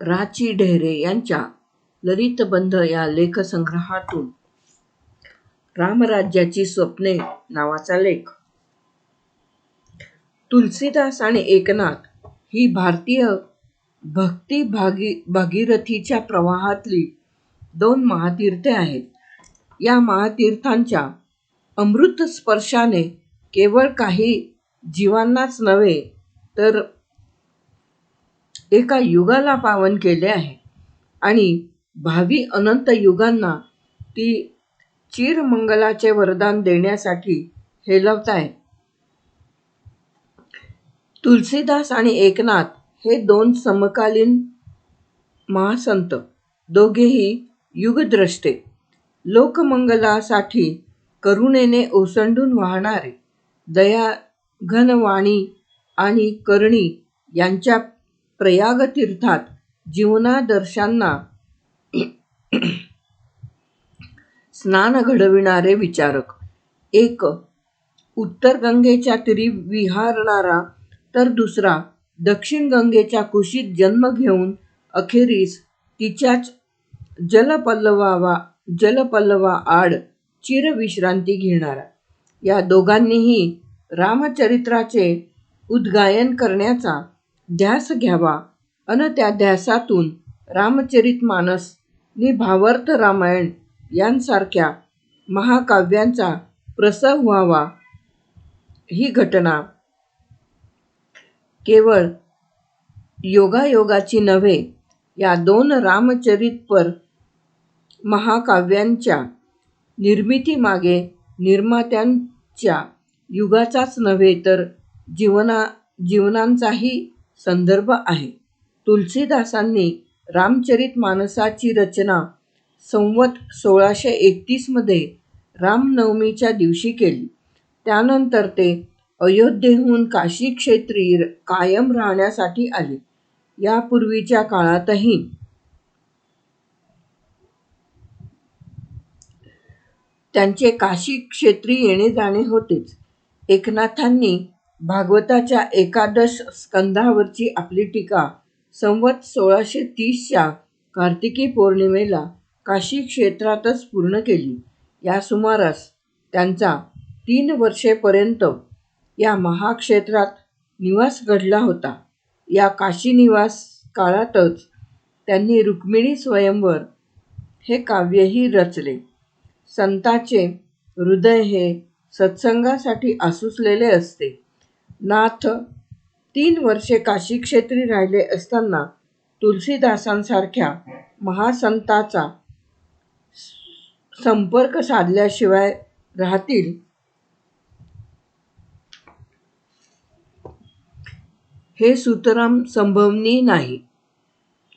राची ढेरे यांच्या ललितबंध या लेखसंग्रहातून रामराज्याची स्वप्ने नावाचा लेख. तुलसीदास आणि एकनाथ ही भारतीय भक्ती भागीरथीच्या प्रवाहातली दोन महातीर्थे आहेत. या महातीर्थांच्या अमृत स्पर्शाने केवळ काही जीवांनाच नव्हे तर एका युगाला पावन केले आहे आणि भावी अनंत युगांना ती चिरमंगलाचे वरदान देण्यासाठी हेलवतायत. तुलसीदास आणि एकनाथ हे दोन समकालीन महासंत, दोघेही युगद्रष्टे, लोकमंगलासाठी करुणेने ओसंडून वाहणारे, दयाघन वाणी आणि करणी यांच्या प्रयागतीर्थात जीवनादर्शांना स्नान घडविणारे विचारक. एक उत्तर गंगेच्या तीरी विहारणारा तर दुसरा दक्षिण गंगेच्या कुशीत जन्म घेऊन अखेरीस तिच्याच जलपल्लवा आड चिरविश्रांती घेणारा. या दोघांनीही रामचरित्राचे उद्गायन करण्याचा ध्यास घ्यावा अन त्या ध्यासातून रामचरितमानस नि भावार्थ रामायण यांसारख्या महाकाव्यांचा प्रसव व्हावा. ही घटना केवळ योगायोगाची नव्हे, या दोन रामचरितपर महाकाव्यांच्या निर्मितीमागे निर्मात्यांच्या युगाचाच नव्हे तर जीवनांचाही संदर्भ आहे. तुलसीदासांनी रामचरितमानसाची रचना संवत 1631 मध्ये रामनवमीच्या दिवशी केली. त्यानंतर ते अयोध्येहून काशी क्षेत्री कायम राहण्यासाठी आले. यापूर्वीच्या काळातही त्यांचे काशी क्षेत्री येणे जाणे होतेच. एकनाथांनी भागवताच्या एकादश स्कंधावरची आपली टीका संवत 1630च्या कार्तिकी पौर्णिमेला काशी क्षेत्रातच पूर्ण केली. या सुमारास त्यांचा 3 वर्षेपर्यंत या महाक्षेत्रात निवास घडला होता. या काशीनिवास काळातच त्यांनी रुक्मिणी स्वयंवर हे काव्यही रचले. संताचे हृदय हे सत्संगासाठी आसुसलेले असते. नाथ 3 वर्षे काशीक्षेत्री राहिले असताना तुलसीदासांसारख्या महासंताचा संपर्क साधल्याशिवाय राहतील हे सुतराम संभवनीय नाही.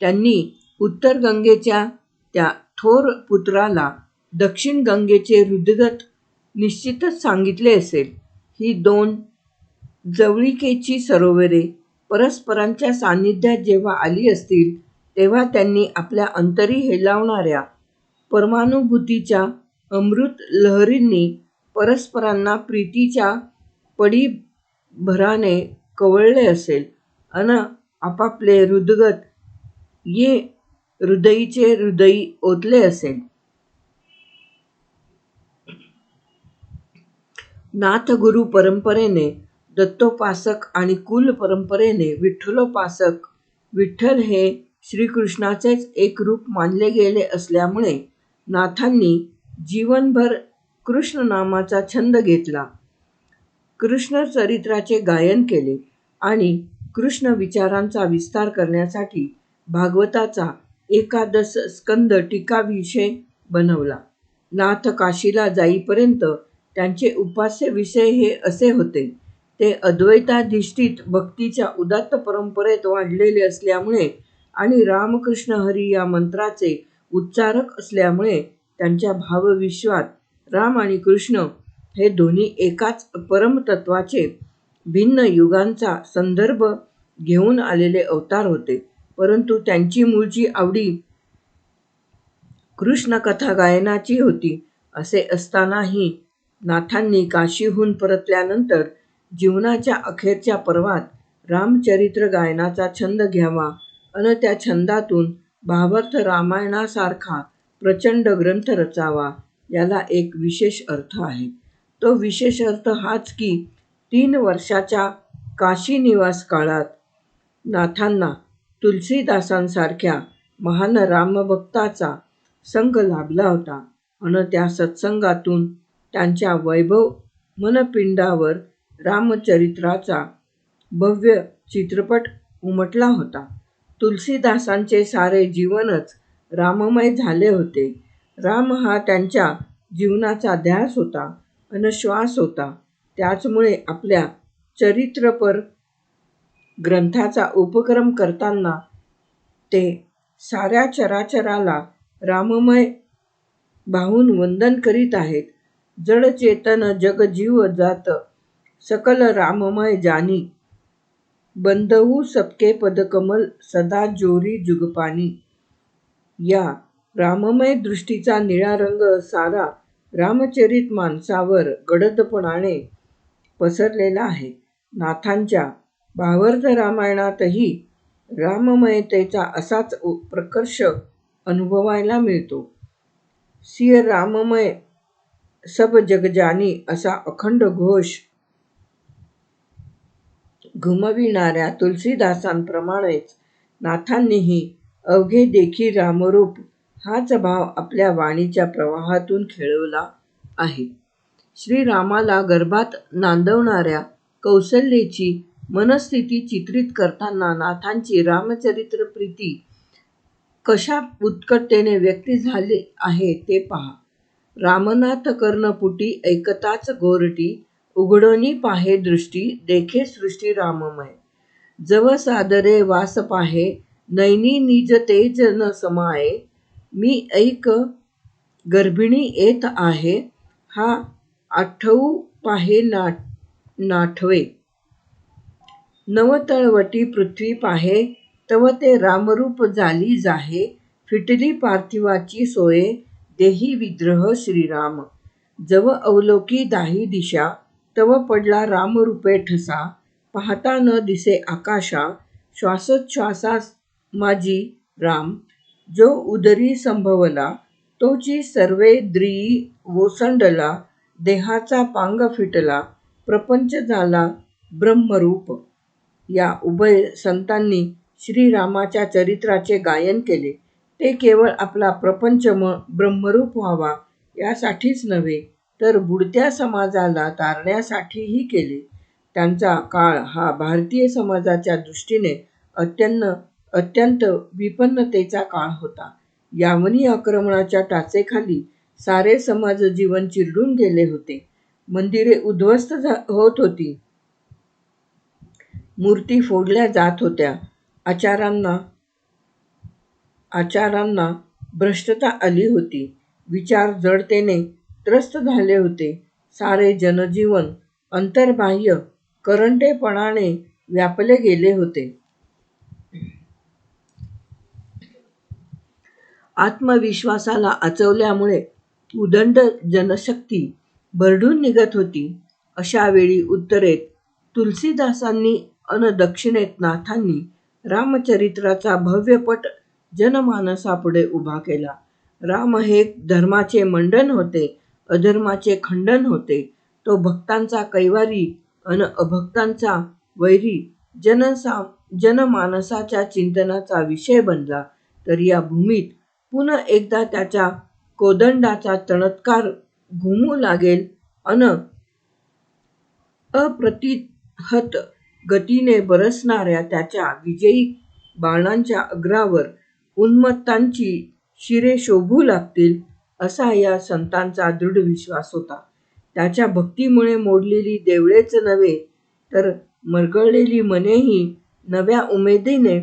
त्यांनी उत्तर गंगेच्या त्या थोर पुत्राला दक्षिण गंगेचे हृदगत निश्चितच सांगितले असेल. ही दोन जवळिकेची सरोवरे परस्परांच्या सान्निध्यात जेव्हा आली असतील तेव्हा त्यांनी आपल्या अंतरी हेलावणाऱ्या परमानुभूतीच्या अमृत लहरींनी परस्परांना प्रीतीच्या पडीभराने कवळले असेल अन आपापले हृदगत ये हृदयीचे हृदयी ओतले असेल. नाथगुरु परंपरेने दत्तोपासक आणि कुल परंपरेने विठ्ठलोपासक, विठ्ठल हे श्रीकृष्णाचेच एक रूप मानले गेले असल्यामुळे नाथांनी जीवनभर कृष्ण नामाचा छंद घेतला, कृष्णचरित्राचे गायन केले आणि कृष्ण विचारांचा विस्तार करण्यासाठी भागवताचा एकादश स्कंद टीकाविषय बनवला. नाथ काशीला जाईपर्यंत त्यांचे उपास्य विषय हे असे होते. ते अद्वैताधिष्ठित भक्तीच्या उदात्त परंपरेत वाढलेले असल्यामुळे आणि रामकृष्ण हरी या मंत्राचे उच्चारक असल्यामुळे त्यांच्या भावविश्वात राम आणि कृष्ण हे दोन्ही एकाच परमतत्वाचे भिन्न युगांचा संदर्भ घेऊन आलेले अवतार होते. परंतु त्यांची मूळची आवडी कृष्ण कथा गायनाची होती. असे असतानाही नाथांनी काशीहून परतल्यानंतर जीवनाच्या अखेरच्या पर्वात रामचरित्र गायनाचा छंद घ्यावा अन त्या छंदातून भावार्थ रामायणासारखा प्रचंड ग्रंथ रचावा, याला एक विशेष अर्थ आहे. तो विशेष अर्थ हाच की 3 वर्षाच्या काशी निवास काळात नाथांना तुलसीदासांसारख्या महान रामभक्ताचा संग लाभला होता अन त्या सत्संगातून त्यांच्या वैभव मनपिंडावर रामचरित्राचा भव्य चित्रपट उमटला होता. तुलसीदासांचे सारे जीवनच राममय झाले होते. राम हा त्यांच्या जीवनाचा ध्यास होता अन श्वास होता. त्याचमुळे आपल्या चरित्रपर ग्रंथाचा उपक्रम करताना ते साऱ्या चराचराला राममय भावून वंदन करीत आहेत. जड चेतन जग जीव जात सकल राममय जानी, बंधऊ सबके पदकमल सदा जोरी जुगपानी. या राममय दृष्टीचा निळा रंग सारा रामचरित मानसावर गडदपणाने पसरलेला आहे. नाथांच्या भावार्थ रामायणातही राममयतेचा असाच प्रकर्ष अनुभवायला मिळतो. सिय राममय सब जगजानी असा अखंड घोष घुमविणाऱ्या तुलसीदासांप्रमाणेच नाथांनीही अवघे देखी रामरूप हाच भाव आपल्या वाणीच्या प्रवाहातून खेळवला आहे. श्रीरामाला गर्भात नांदवणाऱ्या कौसल्याची मनस्थिती चित्रित करताना नाथांची रामचरित्र प्रीती कशा उत्कटतेने व्यक्त झाली आहे ते पहा. रामनाथ कर्णपुटी ऐकताच गोरटी, उघडोनी पाहे दृष्टी देखे सृष्टी राममय. जव सादरे वास पाहे नैनी निज तेज न समाये, मी ऐक गर्भिणी येत आहे हा आठवू पाहे नाठवे. नवतळवटी पृथ्वी पाहे तव ते रामरूप झाली जाहे, फिटली पार्थिवाची सोये देही विद्रोह श्रीराम. जव अवलोकी दाही दिशा तव पडला रामरूपे ठसा, पाहता न दिसे आकाशा श्वासोच्छ्वासा माझी राम. जो उदरी संभवला तोची सर्वे द्रियी ओसंडला, देहाचा पांग फिटला प्रपंच झाला ब्रह्मरूप. या उभय संतांनी श्रीरामाच्या चरित्राचे गायन केले. ते केवळ आपला प्रपंच ब्रह्मरूप व्हावा यासाठीच नव्हे, तर बुडत्या समाजाला तारण्यासाठीही केले. त्यांचा काळ हा भारतीय समाजाच्या दृष्टीने अत्यंत विपन्नतेचा काळ होता. यावनी आक्रमणाच्या टाचेखाली सारे समाजजीवन चिरडून गेले होते. मंदिरे उद्ध्वस्त होत होती, मूर्ती फोडल्या जात होत्या, आचारांना भ्रष्टता आली होती, विचार जडतेने त्रस्त झाले होते. सारे जनजीवन अंतर्बाह्य करंटेपणाने व्यापले गेले होते. आत्मविश्वासाला आचवल्यामुळे उदंड जनशक्ती भरडून निघत होती. अशा वेळी उत्तरेत तुलसीदासांनी अन दक्षिणेत नाथांनी रामचरित्राचा भव्य पट जनमानसापुढे उभा केला. राम हे धर्माचे मंडन होते, अधर्माचे खंडन होते. तो भक्तांचा कैवारी अन अभक्तांचा वैरी जनमानसाच्या चिंतनाचा विषय बनला. तर या भूमीत पुन्हा एकदा त्याच्या कोदंडाचा तणत्कार घुमू लागेल अन अप्रतिहत गतीने बरसणाऱ्या त्याच्या विजयी बाणांच्या अग्रावर उन्मत्तांची शिरे शोभू लागतील, असा या संतांचा दृढ विश्वास होता. त्याच्या भक्तीमुळे मोडलेली देवळेच नव्हे, तर मरगळलेली मनेही नव्या उमेदीने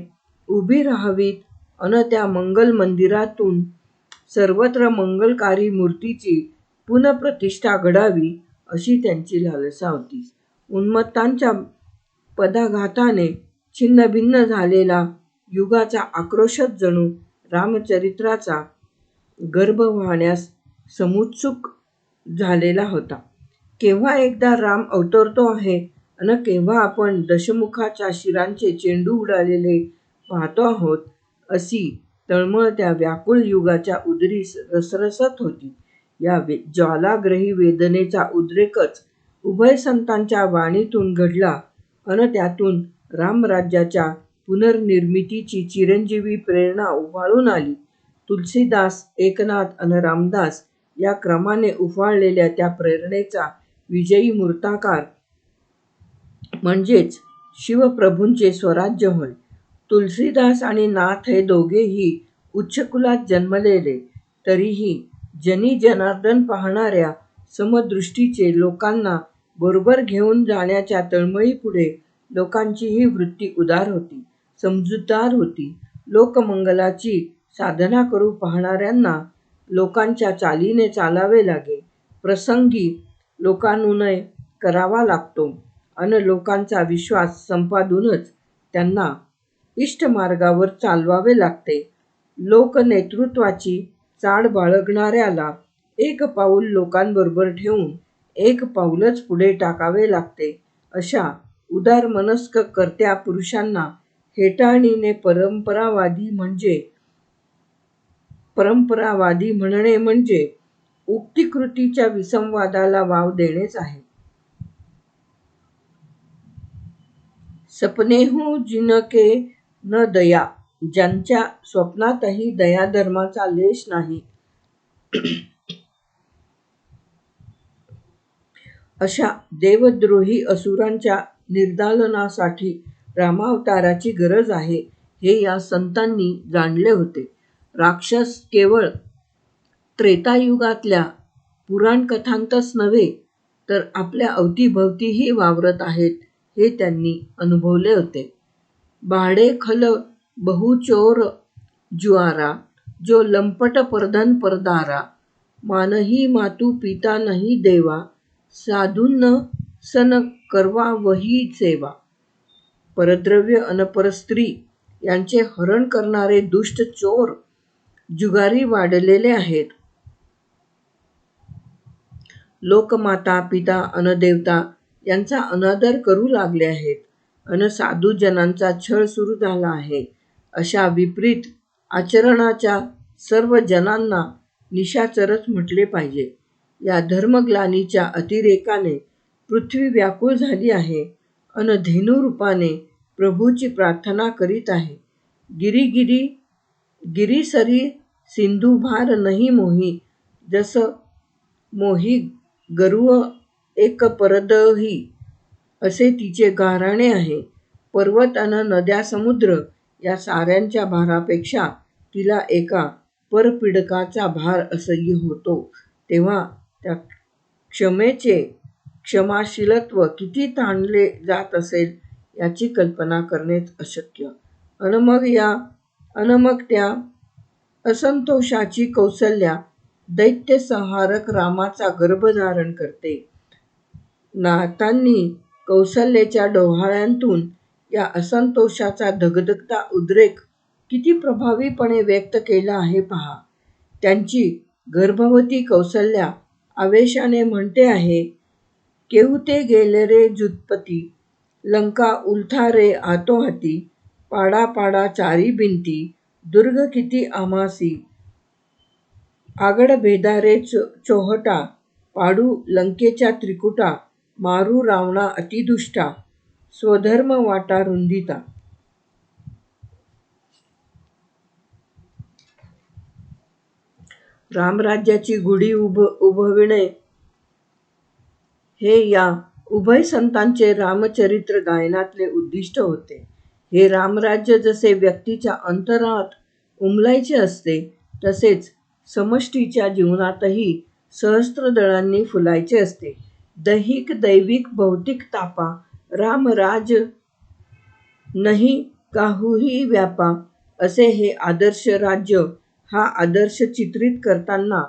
उभी राहावीत अन त्या मंगल मंदिरातून सर्वत्र मंगलकारी मूर्तीची पुनःप्रतिष्ठा घडावी, अशी त्यांची लालसा होती. उन्मत्तांच्या पदाघाताने छिन्नभिन्न झालेला युगाचा आक्रोशच जणू रामचरित्राचा गर्भ वाहण्यास समुत्सुक झालेला होता. केव्हा एकदा राम अवतरतो आहे अन केव्हा आपण दशमुखाच्या शिरांचे चेंडू उडालेले पाहतो आहोत अशी तळमळत्या व्याकुळ युगाच्या उदरी रसरसत होती. या ज्वालाग्रही वेदनेचा उद्रेकच उभय संतांच्या वाणीतून घडला अन त्यातून रामराज्याच्या पुनर्निर्मितीची चिरंजीवी प्रेरणा उफाळून आली. तुलसीदास, एकनाथ अन रामदास या क्रमाने उफाळलेल्या त्या प्रेरणेचा विजयी मूर्ताकार म्हणजेच शिवप्रभूंचे स्वराज्य होय. तुलसीदास आणि नाथ हे दोघेही उच्चकुलात जन्मलेले, तरीही जनी जनार्दन पाहणाऱ्या समदृष्टीचे लोकांना बरोबर घेऊन जाण्याच्या तळमळीपुढे लोकांची ही वृत्ती उदार होती, समजूतदार होती. लोकमंगलाची साधना करू पाहणाऱ्यांना लोकांच्या चालीने चालावे लागे. प्रसंगी लोकानुनय करावा लागतो अन लोकांचा विश्वास संपादूनच त्यांना इष्टमार्गावर चालवावे लागते. लोकनेतृत्वाची चाड बाळगणाऱ्याला एक पाऊल लोकांबरोबर ठेवून एक पाऊलच पुढे टाकावे लागते. अशा उदारमनस्क कर्त्या पुरुषांना हेटाळणीने परंपरावादी म्हणणे म्हणजे उक्तीकृतीच्या विसंवादाला वाव देणेच आहे. सपनेहूँ जिनके न दया, ज्यांच्या स्वप्नातही दयाधर्माचा लेश नाही, अशा देवद्रोही असुरांच्या निर्दालनासाठी रामावताराची गरज आहे, हे या संतांनी जाणले होते. राक्षस केवळ त्रेतायुगातल्या पुराणकथांतच नव्हे, तर आपल्या अवतीभवतीही वावरत आहेत, हे त्यांनी अनुभवले होते. बाढ़े खल बहु चोर जुआरा, जो लंपट परधन परदारा, मानही मातु पिता नहीं देवा, साधून सन करवा वही सेवा. परद्रव्य अन परस्त्री यांचे हरण करणारे दुष्ट चोर जुगारी वाढलेले आहेत. लोकमाता, पिता अन देवता यांचा अनादर करू लागले आहेत अन साधूजनांचा छळ सुरू झाला आहे. अशा विपरीत आचरणाच्या सर्व जनांना निशाचरच म्हटले पाहिजे. या धर्मग्लानीच्या अतिरेकाने पृथ्वी व्याकुळ झाली आहे अन धेनुरूपाने प्रभूची प्रार्थना करीत आहे. गिरीसरी सिंधुभार नहीं मोही, जस मोही गरुव एक परदही, असे तिचे गाऱ्हाणे आहे. पर्वत अन नद्या समुद्र या साऱ्यांच्या भारापेक्षा तिला एका परपीडकाचा भार असह्य होतो, तेव्हा त्या क्षमेचे क्षमाशीलत्व किती ताणले जात असेल याची कल्पना करणेच अशक्य. अन मग त्या असंतोषाची कौसल्या दैत्यसंहारक रामाचा गर्भ धारण करते. नाथांनी कौसल्याच्या डोहाळ्यांतून या असंतोषाचा धगधगता उद्रेक किती प्रभावीपणे व्यक्त केला आहे पहा. त्यांची गर्भवती कौसल्या आवेशाने म्हणते आहे, केहुते गेले रे जुत्पती, लंका उलथा रे हातोहाती, पाडा पाडा चारी भिंती, दुर्ग किती आम्हासी, आगड भेदा रे चोहटा, पाडू लंकेच्या त्रिकुटा, मारू रावणा अतिदुष्टा, स्वधर्म वाटा रुंदिता. रामराज्याची गुढी उभविणे हे या उभय संतांचे रामचरित्र गायनातले उद्दिष्ट होते. हे रामराज्य जसे व्यक्तीच्या अंतरात उमलायचे असते, तसेच समष्टीच्या जीवनातही सहस्त्रदळांनी फुलायचे असते. दैहिक दैविक भौतिक तापा रामराज नहीं काहूही व्यापा, असे हे आदर्श राज्य. हा आदर्श चित्रित करताना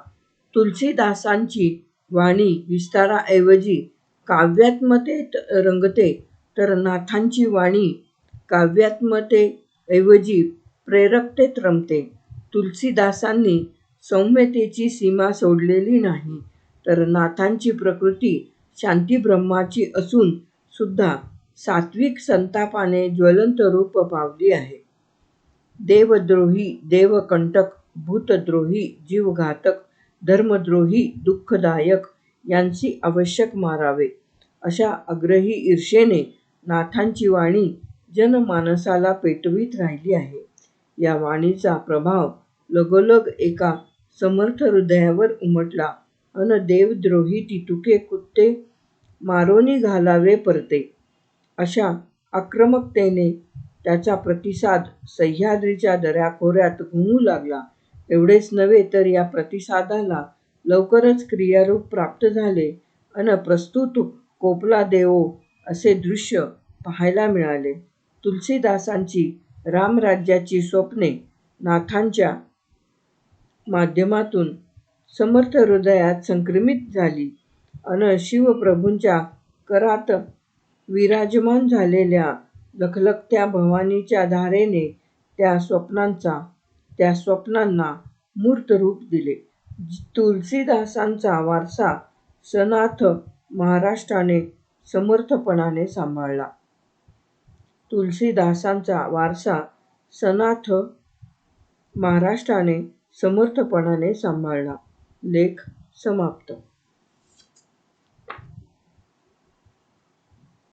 तुलसीदासांची वाणी विस्ताराऐवजी काव्यात्मतेत रंगते, तर नाथांची वाणी काव्यात्मतेऐवजी प्रेरकतेत रमते. तुलसीदासांनी सौम्यतेची सीमा सोडलेली नाही, तर नाथांची प्रकृती शांतीब्रह्माची असून सुद्धा सात्विक संतापाने ज्वलंत रूप पावली आहे. देवद्रोही, देवकंटक, भूतद्रोही, जीवघातक, धर्मद्रोही, दुःखदायक यांची आवश्यक मारावे, अशा आग्रही ईर्षेने नाथांची वाणी जनमानसाला पेटवीत राहिली आहे. या वाणीचा प्रभाव लगोलग एका समर्थ हृदयावर उमटला अन देवद्रोही तितुके कुत्ते मारोनी घालावे परते, अशा आक्रमकतेने त्याचा प्रतिसाद सह्याद्रीच्या दऱ्याखोऱ्यात घुमू लागला. एवढेच नव्हे तर या प्रतिसादाला लवकरच क्रियारूप प्राप्त झाले अन प्रस्तुत कोपला देवो असे दृश्य पाहायला मिळाले. तुलसीदासांची रामराज्याची स्वप्ने नाथांच्या माध्यमातून समर्थ हृदयात संक्रमित झाली अन शिवप्रभूंच्या करात विराजमान झालेल्या लखलखत्या भवानीच्या धारेने त्या स्वप्नांना मूर्त रूप दिले. तुलसीदासांचा वारसा सनाथ महाराष्ट्राने समर्थपणाने सांभाळला. तुलसीदासांचा वारसा सनाथ महाराष्ट्राने समर्थपणाने सांभाळला. लेख समाप्त.